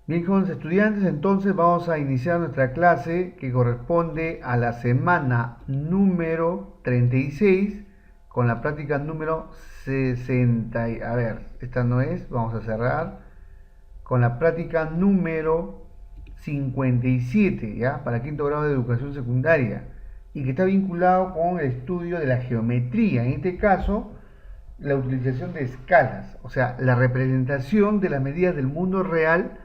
Bien, jóvenes estudiantes, entonces vamos a iniciar nuestra clase que corresponde a la semana número 36 con la práctica número 60. A ver, esta no es, vamos a cerrar con la práctica número 57, ¿ya? Para quinto grado de educación secundaria y que está vinculado con el estudio de la geometría, en este caso la utilización de escalas, o sea, la representación de las medidas del mundo real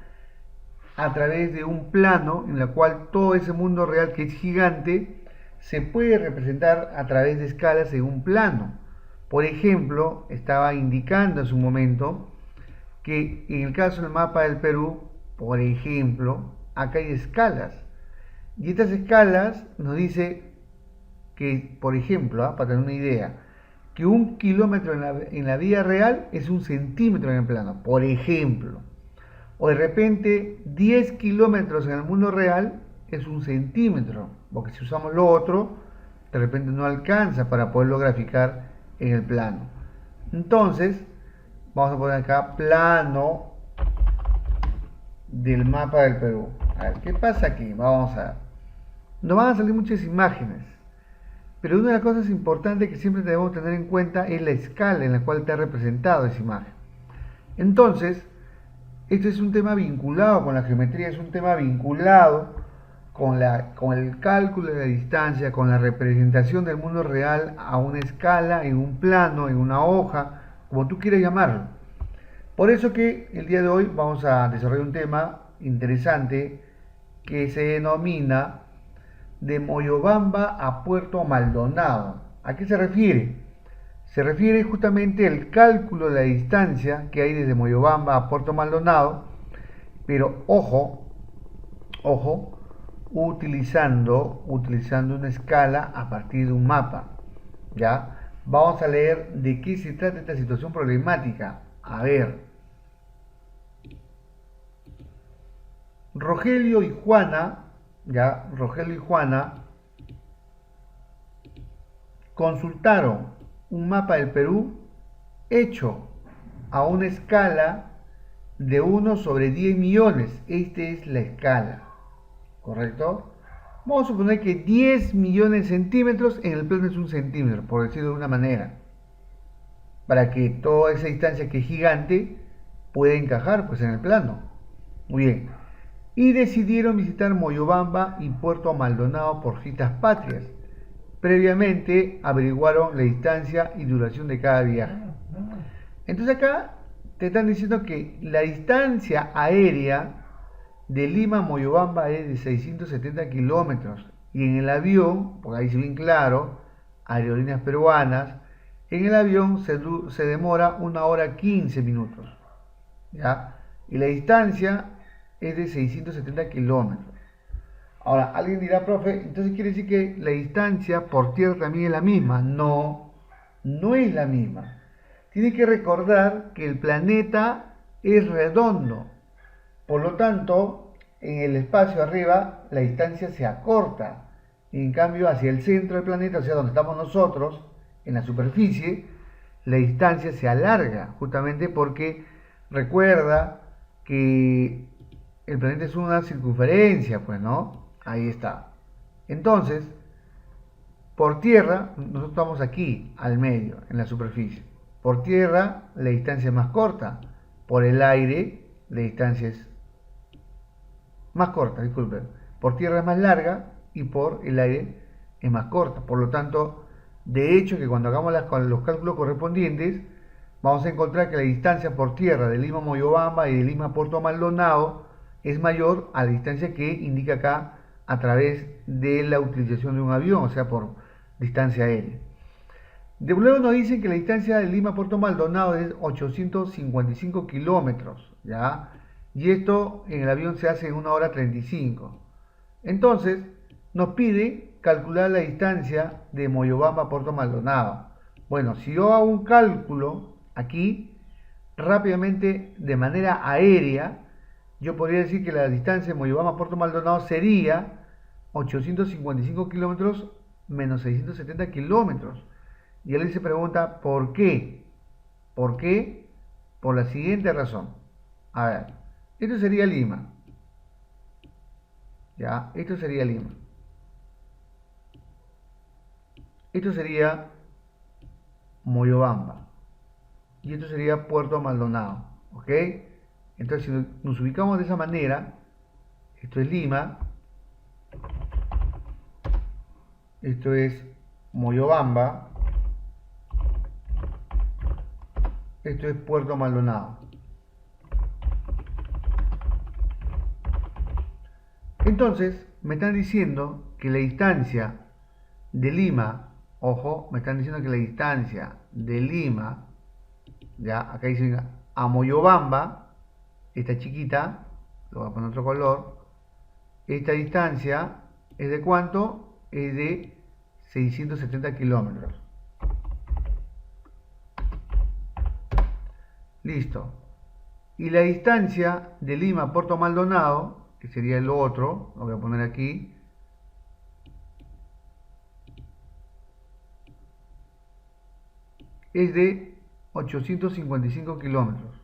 a través de un plano en la cual todo ese mundo real que es gigante se puede representar a través de escalas en un plano. Por ejemplo, estaba indicando en su momento que en el caso del mapa del Perú, por ejemplo, acá hay escalas. Y estas escalas nos dice que, por ejemplo, para tener una idea, que 1 kilómetro en la vida real es 1 centímetro en el plano, por ejemplo. O de repente 10 kilómetros en el mundo real es 1 centímetro, porque si usamos lo otro, de repente no alcanza para poderlo graficar en el plano. Entonces, vamos a poner acá plano del mapa del Perú. A ver, ¿qué pasa aquí? Vamos a ver. Nos van a salir muchas imágenes, pero una de las cosas importantes que siempre debemos tener en cuenta es la escala en la cual está representado esa imagen. Entonces, este es un tema vinculado con la geometría, es un tema vinculado con el cálculo de la distancia, con la representación del mundo real a una escala, en un plano, en una hoja, como tú quieras llamarlo. Por eso que el día de hoy vamos a desarrollar un tema interesante que se denomina de Moyobamba a Puerto Maldonado. ¿A qué se refiere? Se refiere justamente al cálculo de la distancia que hay desde Moyobamba a Puerto Maldonado, pero ojo, utilizando una escala a partir de un mapa. ¿Ya? Vamos a leer de qué se trata esta situación problemática. A ver, Rogelio y Juana, ya, Rogelio y Juana consultaron un mapa del Perú hecho a una escala de 1/10 millones. Esta es la escala, ¿correcto? Vamos a suponer que 10 millones de centímetros en el plano es 1 centímetro, por decirlo de una manera, para que toda esa distancia que es gigante pueda encajar pues en el plano. Muy bien. Y decidieron visitar Moyobamba y Puerto Maldonado por citas patrias. Previamente averiguaron la distancia y duración de cada viaje. Entonces acá te están diciendo que la distancia aérea de Lima a Moyobamba es de 670 kilómetros y en el avión, porque ahí se ve claro, aerolíneas peruanas, en el avión se demora 1 hora 15 minutos, ¿ya? Y la distancia es de 670 kilómetros. Ahora, alguien dirá, profe, entonces quiere decir que la distancia por tierra también es la misma. No, no es la misma. Tiene que recordar que el planeta es redondo. Por lo tanto, en el espacio arriba la distancia se acorta. En cambio, hacia el centro del planeta, o sea, donde estamos nosotros, en la superficie, la distancia se alarga, justamente porque recuerda que el planeta es una circunferencia, pues, ¿no? Ahí está. Entonces, por tierra, nosotros estamos aquí, al medio, en la superficie. Por tierra, la distancia es más corta. Por el aire, la distancia es más corta, disculpen. Por tierra es más larga y por el aire es más corta. Por lo tanto, de hecho, que cuando hagamos los cálculos correspondientes, vamos a encontrar que la distancia por tierra de Lima a Moyobamba y de Lima a Puerto Maldonado es mayor a la distancia que indica acá a través de la utilización de un avión, o sea, por distancia aérea. De luego nos dicen que la distancia de Lima a Puerto Maldonado es 855 kilómetros, ¿ya? Y esto en el avión se hace en 1 hora 35. Entonces, nos pide calcular la distancia de Moyobamba a Puerto Maldonado. Bueno, si yo hago un cálculo aquí, rápidamente, de manera aérea, yo podría decir que la distancia de Moyobamba a Puerto Maldonado sería 855 kilómetros menos 670 kilómetros. Y él se pregunta, ¿por qué? ¿Por qué? Por la siguiente razón. A ver, Esto sería Lima. Ya, esto sería Lima. Esto sería Moyobamba. Y esto sería Puerto Maldonado. ¿Ok? Entonces, si nos ubicamos de esa manera, esto es Lima, esto es Moyobamba, esto es Puerto Maldonado. Entonces, me están diciendo que la distancia de Lima, ojo, me están diciendo que la distancia de Lima, ya, acá dicen a Moyobamba, esta chiquita, lo voy a poner otro color, esta distancia es de ¿cuánto? Es de 670 kilómetros. Listo. Y la distancia de Lima a Puerto Maldonado, que sería el otro, lo voy a poner aquí, es de 855 kilómetros.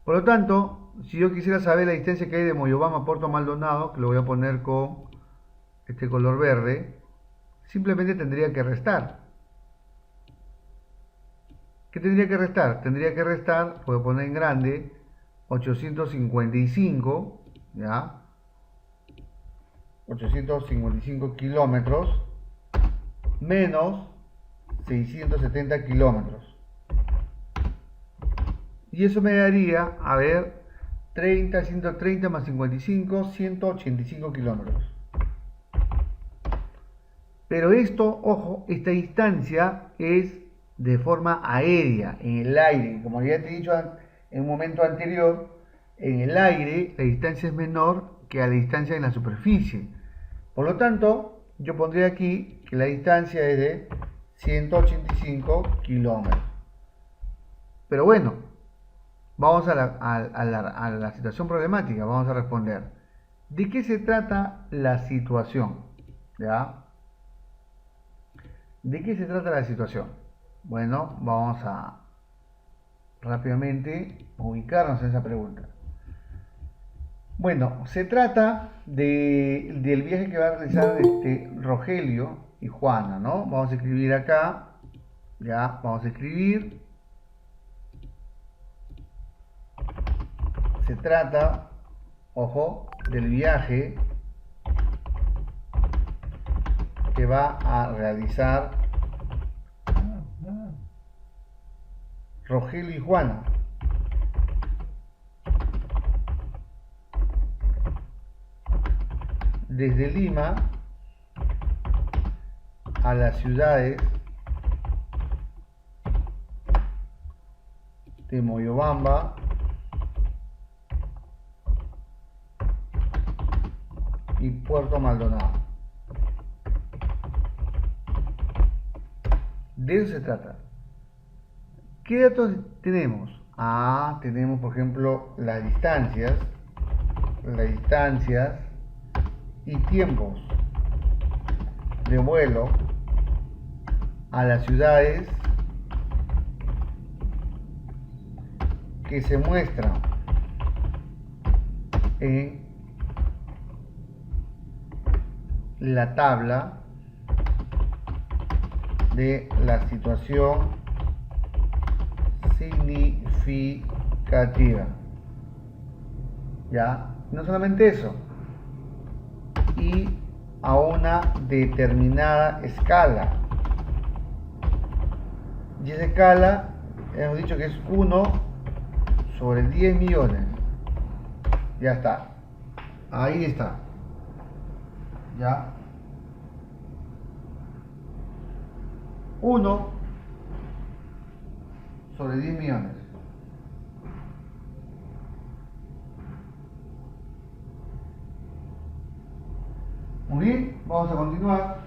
Por lo tanto, si yo quisiera saber la distancia que hay de Moyobamba a Puerto Maldonado, que lo voy a poner con este color verde, simplemente tendría que restar. ¿Qué tendría que restar? Tendría que restar, voy a poner en grande, 855, ¿ya? 855 kilómetros menos 670 kilómetros. Y eso me daría, a ver, 30, 130 más 55, 185 kilómetros. Pero esto, ojo, esta distancia es de forma aérea, en el aire. Como ya te he dicho en un momento anterior, en el aire la distancia es menor que a la distancia en la superficie. Por lo tanto, yo pondría aquí que la distancia es de 185 kilómetros. Pero bueno, vamos a la situación problemática, vamos a responder. ¿De qué se trata la situación? ¿Ya? ¿De qué se trata la situación? Bueno, vamos a rápidamente ubicarnos en esa pregunta. Bueno, se trata del viaje que va a realizar Rogelio y Juana, ¿no? Vamos a escribir acá, ya, vamos a escribir. Se trata, ojo, del viaje que va a realizar Rogelio y Juana. Desde Lima a las ciudades de Moyobamba y Puerto Maldonado. De eso se trata. ¿Qué datos tenemos? Tenemos por ejemplo las distancias y tiempos de vuelo a las ciudades que se muestran en la tabla de la situación significativa. Ya, no solamente eso, y a una determinada escala. Y esa escala hemos dicho que es 1 sobre 10 millones. Ya está. Ahí está. Ya. 1 sobre 10 millones. Muy bien, vamos a continuar.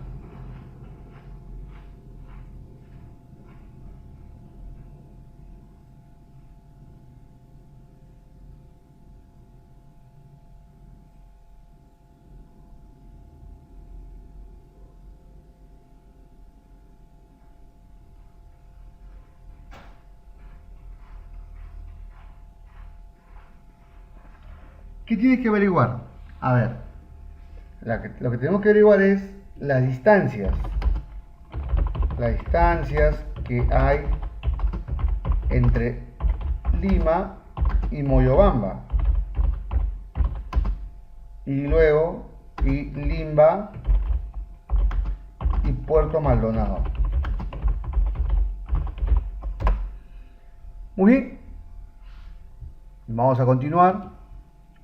¿Qué tienes que averiguar? A ver, lo que tenemos que averiguar es las distancias. Las distancias que hay entre Lima y Moyobamba. Y luego, Limba y Puerto Maldonado. Muy bien. Vamos a continuar.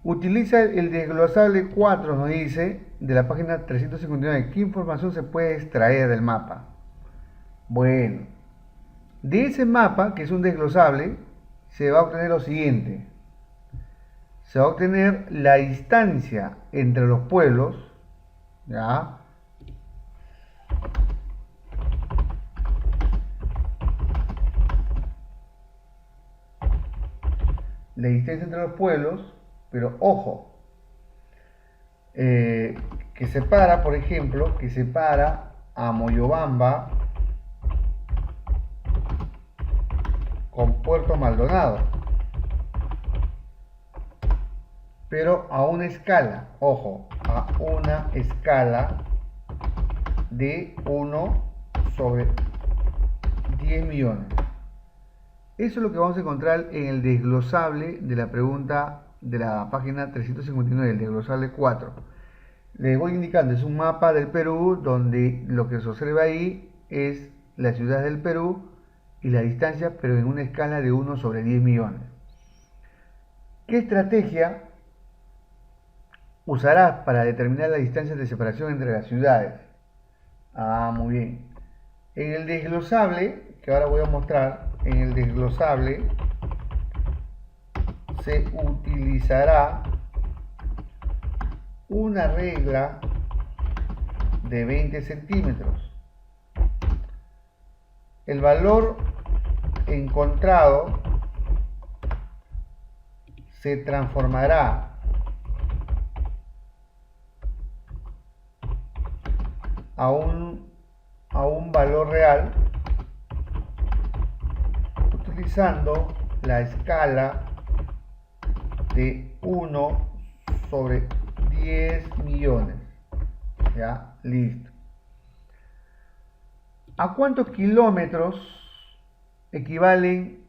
Utiliza el desglosable 4, nos dice, de la página 359. ¿Qué información se puede extraer del mapa? Bueno, de ese mapa, que es un desglosable, se va a obtener lo siguiente. Se va a obtener la distancia entre los pueblos, ¿ya? La distancia entre los pueblos, pero ojo, que separa, por ejemplo, que separa a Moyobamba con Puerto Maldonado, pero a una escala, ojo, a una escala de 1 sobre 10 millones. Eso es lo que vamos a encontrar en el desglosable de la pregunta de la página 359, el desglosable 4. Les voy indicando, es un mapa del Perú donde lo que se observa ahí es la ciudad del Perú y la distancia, pero en una escala de 1 sobre 10 millones. ¿Qué estrategia usarás para determinar las distancias de separación entre las ciudades? Ah, muy bien. En el desglosable, que ahora voy a mostrar, en el desglosable se utilizará una regla de 20 centímetros. El valor encontrado se transformará a un valor real utilizando la escala de 1 sobre 10 millones. Ya, listo. ¿A cuántos kilómetros equivalen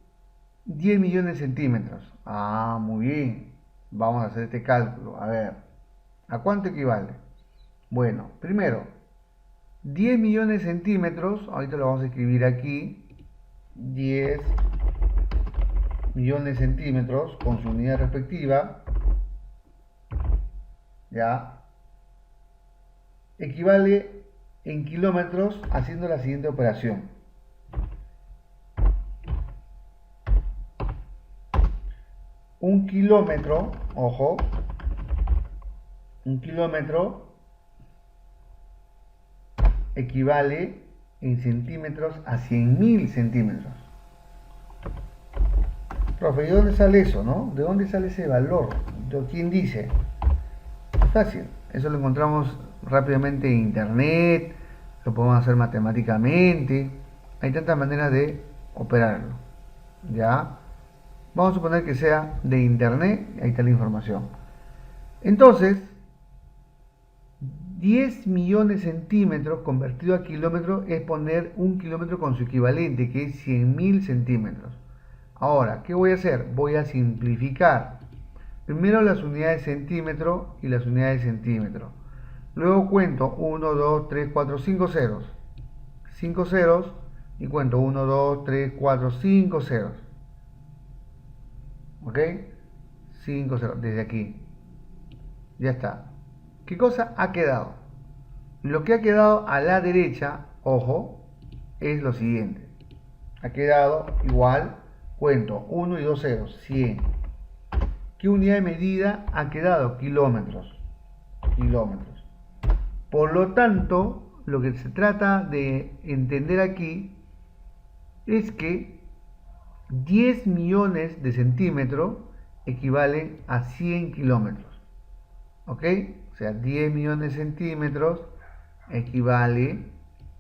10 millones de centímetros? Ah, muy bien. Vamos a hacer este cálculo. A ver, ¿a cuánto equivale? Bueno, primero, 10 millones de centímetros, ahorita lo vamos a escribir aquí, 10 millones de centímetros con su unidad respectiva, ya, equivale en kilómetros haciendo la siguiente operación. Un kilómetro, ojo, un kilómetro equivale en centímetros a 100.000 centímetros. Profe, ¿de dónde sale eso, no? ¿De dónde sale ese valor? ¿Quién dice? Fácil, eso lo encontramos rápidamente en internet, lo podemos hacer matemáticamente, hay tantas maneras de operarlo, ¿ya? Vamos a suponer que sea de internet, ahí está la información. Entonces, 10 millones de centímetros convertido a kilómetros es poner un kilómetro con su equivalente, que es 100.000 centímetros. Ahora, ¿qué voy a hacer? Voy a simplificar. Primero las unidades de centímetro y las unidades de centímetro. Luego cuento 1, 2, 3, 4, 5 ceros. 5 ceros y cuento 1, 2, 3, 4, 5 ceros. ¿Ok? 5 ceros desde aquí. Ya está. ¿Qué cosa ha quedado? Lo que ha quedado a la derecha, ojo, es lo siguiente. Ha quedado igual, cuento 1 y 2 ceros, 100. ¿Qué unidad de medida ha quedado? Kilómetros. Kilómetros. Por lo tanto, lo que se trata de entender aquí es que 10 millones de centímetros equivalen a 100 kilómetros. ¿Ok? O sea, 10 millones de centímetros equivale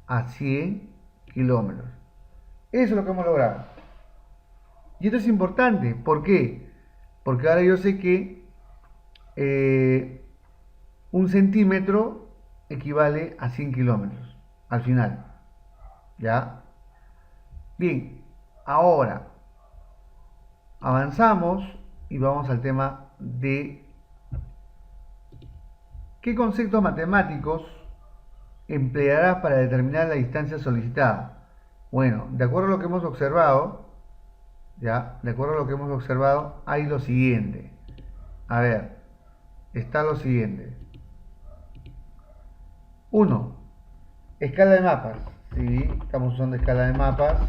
a 100 kilómetros. Eso es lo que hemos logrado. Y esto es importante. ¿Por qué? Porque ahora yo sé que un centímetro equivale a 100 kilómetros al final. ¿Ya? Bien, ahora avanzamos y vamos al tema de qué conceptos matemáticos emplearás para determinar la distancia solicitada. Bueno, de acuerdo a lo que hemos observado, hay lo siguiente. A ver, está lo siguiente. 1. Escala de mapas. Sí, estamos usando escala de mapas.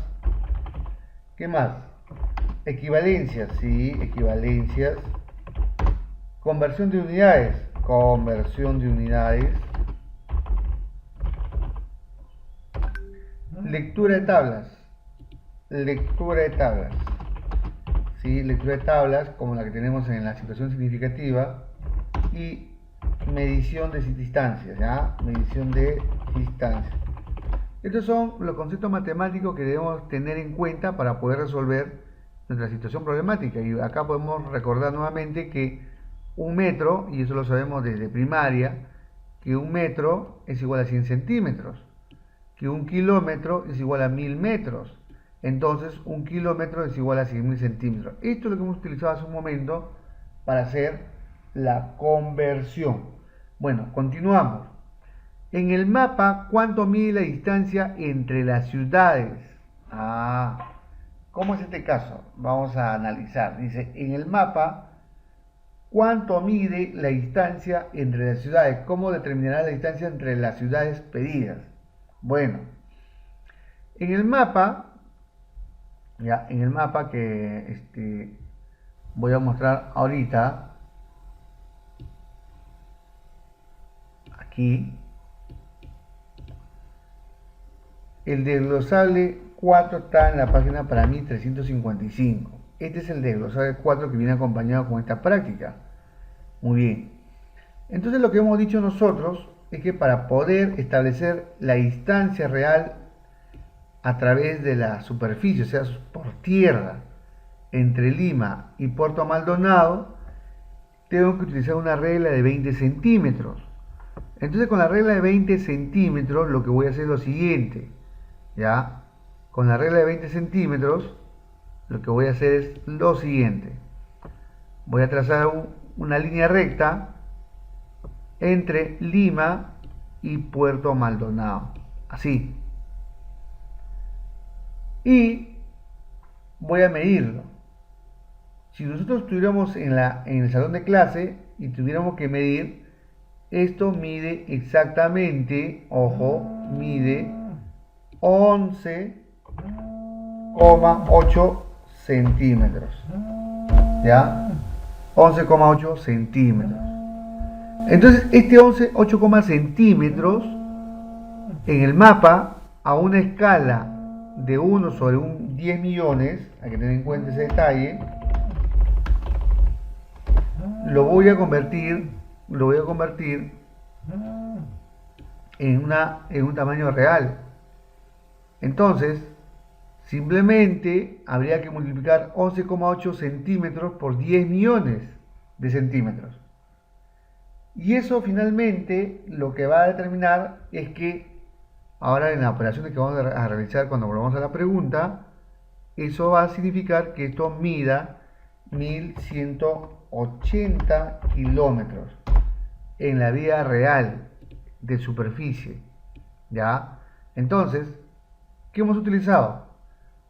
¿Qué más? Equivalencias. Sí, equivalencias. Conversión de unidades. Lectura de tablas. ¿Sí? Lectura de tablas como la que tenemos en la situación significativa. Y medición de distancias, ¿ya? Medición de distancias. Estos son los conceptos matemáticos que debemos tener en cuenta para poder resolver nuestra situación problemática. Y acá podemos recordar nuevamente que un metro, y eso lo sabemos desde primaria, que un metro es igual a 100 centímetros, que un kilómetro es igual a 1000 metros. Entonces, un kilómetro es igual a 100.000 centímetros. Esto es lo que hemos utilizado hace un momento para hacer la conversión. Bueno, continuamos. En el mapa, ¿cuánto mide la distancia entre las ciudades? ¿Cómo es este caso? Vamos a analizar. Dice, en el mapa, ¿cuánto mide la distancia entre las ciudades? ¿Cómo determinará la distancia entre las ciudades pedidas? Bueno, en el mapa, que voy a mostrar ahorita, aquí, el desglosable 4 está en la página para mí 355. Este es el desglosable 4 que viene acompañado con esta práctica. Muy bien. Entonces lo que hemos dicho nosotros es que para poder establecer la distancia real a través de la superficie, o sea, por tierra, entre Lima y Puerto Maldonado, tengo que utilizar una regla de 20 centímetros. Entonces con la regla de 20 centímetros lo que voy a hacer es lo siguiente. ¿Ya? Con la regla de 20 centímetros lo que voy a hacer es lo siguiente. Voy a trazar una línea recta entre Lima y Puerto Maldonado. Así. Y voy a medirlo. Si nosotros estuviéramos en el salón de clase y tuviéramos que medir, esto mide exactamente, ojo, mide 11,8 centímetros. ¿Ya? 11,8 centímetros. Entonces, este 8,8 centímetros en el mapa, a una escala de 1 sobre 10 millones, hay que tener en cuenta ese detalle, lo voy a convertir en un tamaño real. Entonces, simplemente habría que multiplicar 11,8 centímetros por 10 millones de centímetros. Y eso finalmente lo que va a determinar es que ahora en las operaciones que vamos a realizar cuando volvamos a la pregunta, eso va a significar que esto mida 1180 kilómetros en la vía real de superficie. ¿Ya? Entonces, ¿qué hemos utilizado?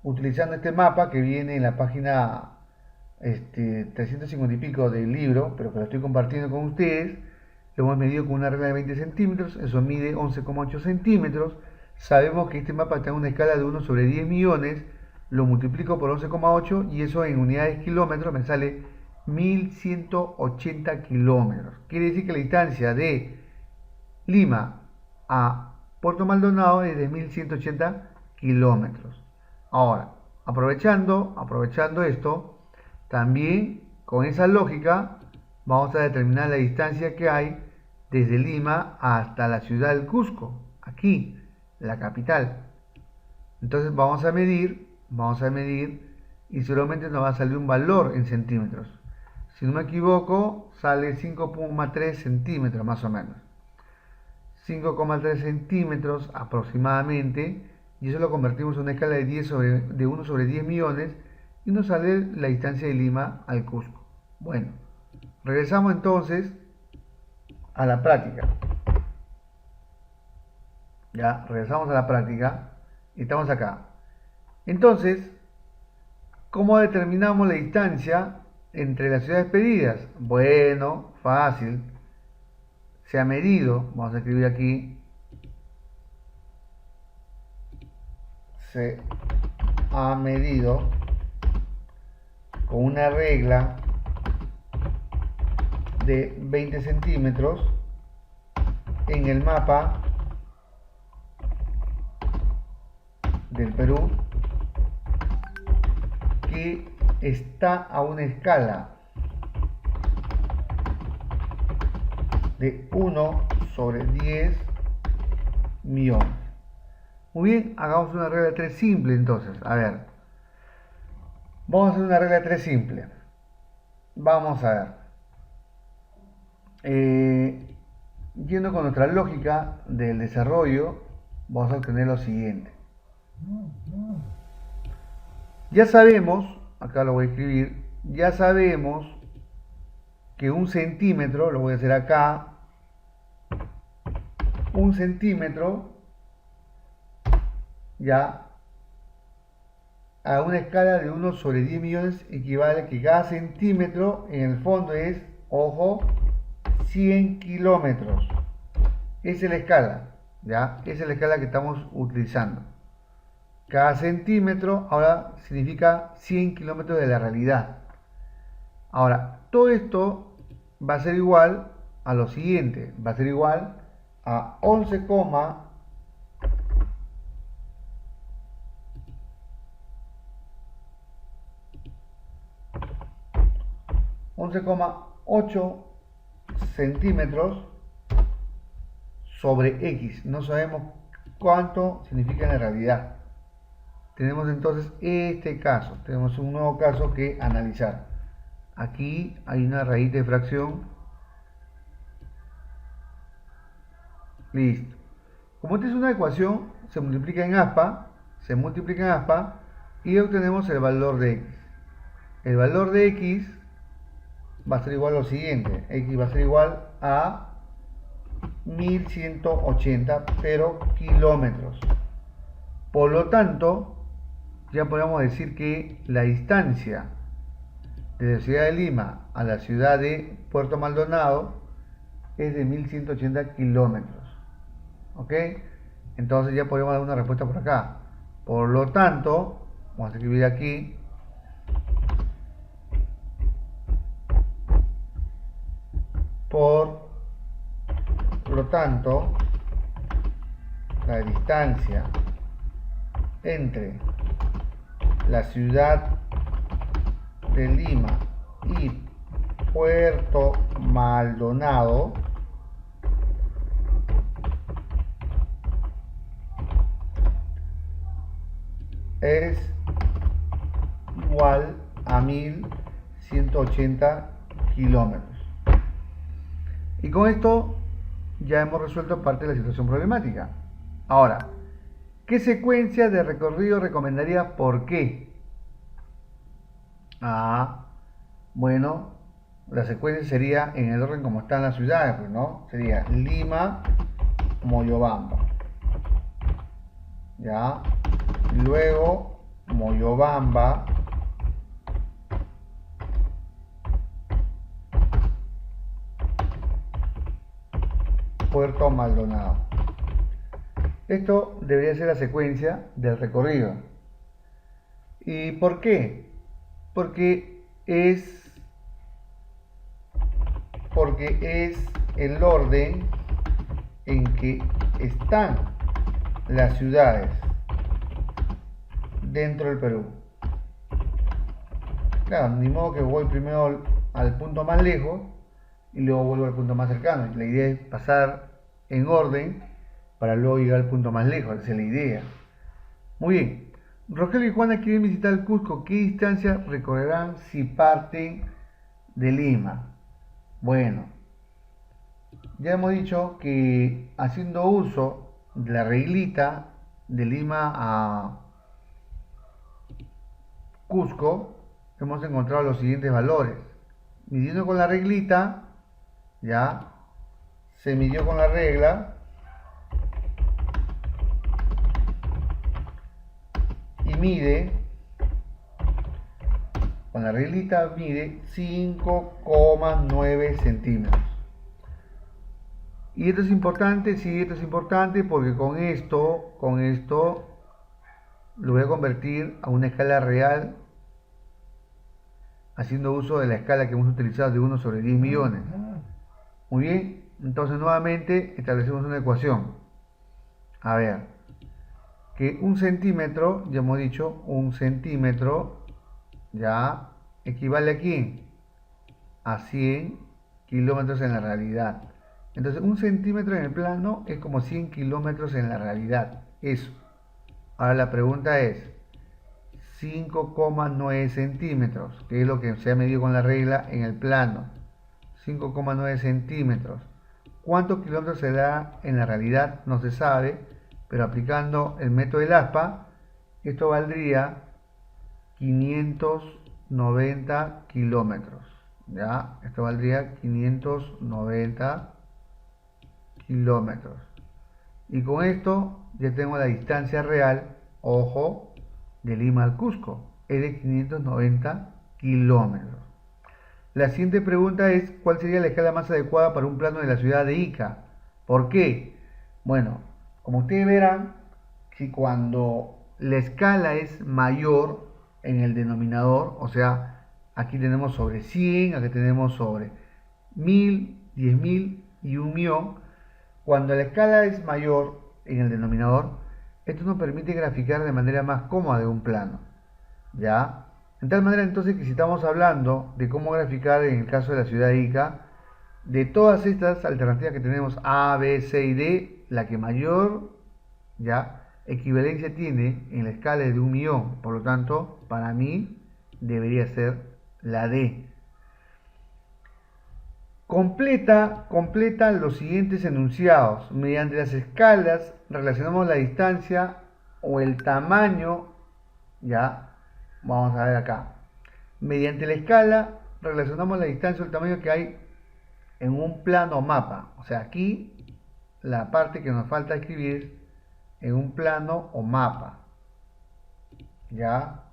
Utilizando este mapa que viene en la página 350 y pico del libro, pero que lo estoy compartiendo con ustedes, lo hemos medido con una regla de 20 centímetros, eso mide 11,8 centímetros. Sabemos que este mapa está en una escala de 1 sobre 10 millones, lo multiplico por 11,8 y eso en unidades kilómetros me sale 1180 kilómetros. Quiere decir que la distancia de Lima a Puerto Maldonado es de 1180 kilómetros. Ahora, aprovechando esto, también con esa lógica vamos a determinar la distancia que hay desde Lima hasta la ciudad del Cusco, aquí, la capital. Entonces vamos a medir y seguramente nos va a salir un valor en centímetros. Si no me equivoco, sale 5,3 centímetros más o menos. 5,3 centímetros aproximadamente, y eso lo convertimos en una escala de 1 sobre 10 millones y nos sale la distancia de Lima al Cusco. Bueno, regresamos entonces a la práctica. Ya, regresamos a la práctica y estamos acá. Entonces, ¿cómo determinamos la distancia entre las ciudades pedidas? Bueno, fácil. Se ha medido, vamos a escribir aquí, se ha medido con una regla de 20 centímetros en el mapa del Perú, que está a una escala de 1 sobre 10 millones. Muy bien, hagamos una regla de 3 simple entonces. A ver, vamos a hacer una regla de 3 simple. Vamos a ver. Yendo con nuestra lógica del desarrollo, vamos a obtener lo siguiente. Ya sabemos, acá lo voy a escribir, ya sabemos que un centímetro, lo voy a hacer acá, un centímetro, ya a una escala de 1 sobre 10 millones equivale que cada centímetro en el fondo es, ojo, 100 kilómetros. Esa es la escala, ¿ya? Esa es la escala que estamos utilizando. Cada centímetro ahora significa 100 kilómetros de la realidad. Ahora, todo esto va a ser igual a lo siguiente. Va a ser igual a 11,8 centímetros sobre X. No sabemos cuánto significa en la realidad. Tenemos entonces este caso. Tenemos un nuevo caso que analizar. Aquí hay una raíz de fracción. Listo. Como esta es una ecuación, se multiplica en aspa, y obtenemos el valor de X. El valor de X va a ser igual a lo siguiente. X va a ser igual a 1180, pero kilómetros. Por lo tanto, ya podemos decir que la distancia de la ciudad de Lima a la ciudad de Puerto Maldonado es de 1180 kilómetros. ¿Ok? Entonces ya podemos dar una respuesta por acá. Por lo tanto, vamos a escribir aquí, por lo tanto, la distancia entre la ciudad de Lima y Puerto Maldonado es igual a 1180 kilómetros. Y con esto ya hemos resuelto parte de la situación problemática. Ahora, ¿qué secuencia de recorrido recomendarías? ¿Por qué? Bueno, la secuencia sería en el orden como están las ciudades, pues, ¿no? Sería Lima, Moyobamba. ¿Ya? Luego, Moyobamba, Puerto Maldonado. Esto debería ser la secuencia del recorrido. ¿Y por qué? Porque es el orden en que están las ciudades dentro del Perú. Claro, ni modo que voy primero al punto más lejos y luego vuelvo al punto más cercano. La idea es pasar en orden para luego llegar al punto más lejos. Esa es la idea. Muy bien. Rogelio y Juana quieren visitar el Cusco. ¿Qué distancia recorrerán si parten de Lima. Bueno, ya hemos dicho que haciendo uso de la reglita de Lima a Cusco, hemos encontrado los siguientes valores. Midiendo con la reglita, ya se midió con la regla y mide, con la reglita mide 5,9 centímetros. Y esto es importante, sí, esto es importante porque con esto lo voy a convertir a una escala real haciendo uso de la escala que hemos utilizado de 1 sobre 10 millones. Muy bien, entonces nuevamente establecemos una ecuación. A ver, que un centímetro, ya hemos dicho, un centímetro ya equivale a ¿quién? A 100 kilómetros en la realidad. Entonces un centímetro en el plano es como 100 kilómetros en la realidad. Eso. Ahora la pregunta es 5,9 centímetros, que es lo que se ha medido con la regla en el plano. 5,9 centímetros. ¿Cuántos kilómetros se da en la realidad? No se sabe, pero aplicando el método del aspa, esto valdría 590 kilómetros. ¿Ya? Esto valdría 590 kilómetros. Y con esto ya tengo la distancia real, ojo, de Lima al Cusco, es de 590 kilómetros. La siguiente pregunta es, ¿cuál sería la escala más adecuada para un plano de la ciudad de Ica? ¿Por qué? Bueno, como ustedes verán, si cuando la escala es mayor en el denominador, o sea, aquí tenemos sobre 100, aquí tenemos sobre 1000, 10.000 y 1.000.000, cuando la escala es mayor en el denominador, esto nos permite graficar de manera más cómoda de un plano, ¿ya? De tal manera entonces que si estamos hablando de cómo graficar en el caso de la ciudad de Ica, de todas estas alternativas que tenemos A, B, C y D, la que mayor ya equivalencia tiene en la escala es de 1.000.000, por lo tanto, para mí debería ser la D. Completa los siguientes enunciados. Mediante las escalas relacionamos la distancia o el tamaño, ya, vamos a ver acá. Mediante la escala relacionamos la distancia o el tamaño que hay en un plano o mapa. O sea, aquí la parte que nos falta escribir en un plano o mapa. Ya.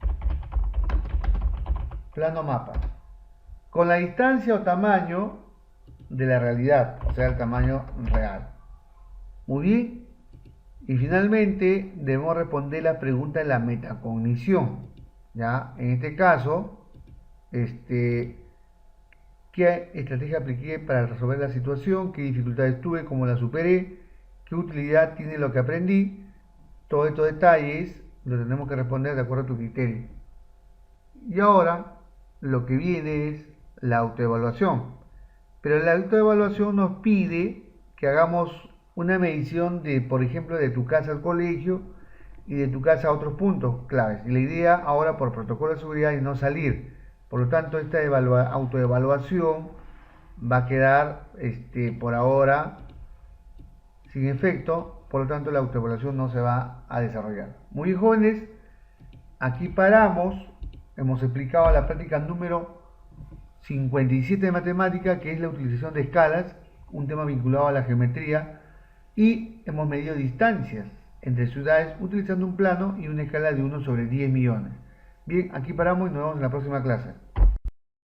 Plano mapa. Con la distancia o tamaño de la realidad, o sea, el tamaño real. Muy bien. Y finalmente debemos responder la pregunta de la metacognición. Ya, en este caso, ¿qué estrategia apliqué para resolver la situación? ¿Qué dificultades tuve? ¿Cómo la superé? ¿Qué utilidad tiene lo que aprendí? Todos estos detalles los tenemos que responder de acuerdo a tu criterio. Y ahora lo que viene es la autoevaluación. Pero la autoevaluación nos pide que hagamos una medición de, por ejemplo, de tu casa al colegio y de tu casa a otros puntos claves. Y la idea ahora por protocolo de seguridad es no salir. Por lo tanto, esta autoevaluación va a quedar por ahora sin efecto. Por lo tanto, la autoevaluación no se va a desarrollar. Muy bien, jóvenes, aquí paramos. Hemos explicado la práctica número 57 de matemática, que es la utilización de escalas, un tema vinculado a la geometría, y hemos medido distancias entre ciudades utilizando un plano y una escala de 1 sobre 10 millones. Bien, aquí paramos y nos vemos en la próxima clase.